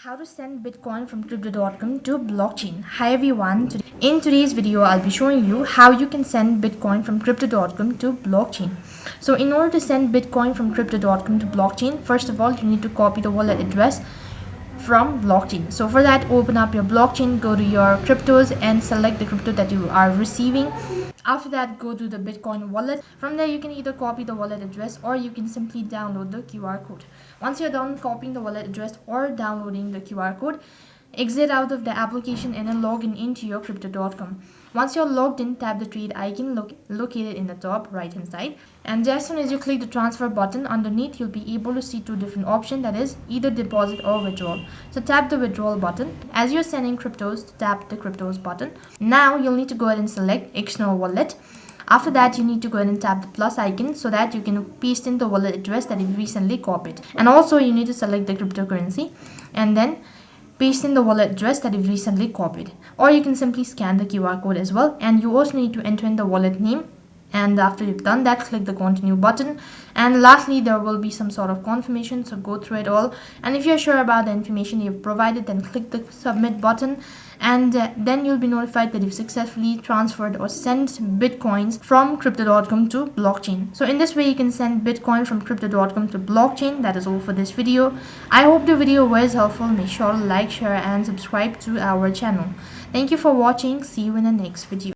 How to send Bitcoin from crypto.com to blockchain. Hi everyone, in today's video I'll be showing you how you can send Bitcoin from crypto.com to blockchain. So in order to send Bitcoin from crypto.com to blockchain, first of all you need to copy the wallet address from blockchain. So for that, open up your blockchain, go to your cryptos and select the crypto that you are receiving. After that, go to the Bitcoin wallet. From there, you can either copy the wallet address or you can simply download the QR code. Once you're done copying the wallet address or downloading the QR code, exit out of the application and then log in into your crypto.com. Once you're logged in, tap the trade icon located in the top right hand side, and as soon as you click the transfer button, underneath you'll be able to see two different options, that is either deposit or withdrawal. So tap the withdrawal button. As you're sending cryptos, tap the cryptos button. Now you'll need to go ahead and select external wallet. After that, you need to go ahead and tap the plus icon so that you can paste in the wallet address that you recently copied. And also you need to select the cryptocurrency and then paste in the wallet address that you've recently copied, or you can simply scan the QR code as well. And you also need to enter in the wallet name, and after you've done that, click the continue button. And lastly, there will be some sort of confirmation, so go through it all, and if you're sure about the information you've provided, then click the submit button, and then you'll be notified that you've successfully transferred or sent bitcoins from crypto.com to blockchain. So in this way you can send bitcoin from crypto.com to blockchain. That is all for this video. I hope the video was helpful. Make sure to like, share and subscribe to our channel. Thank you for watching. See you in the next video.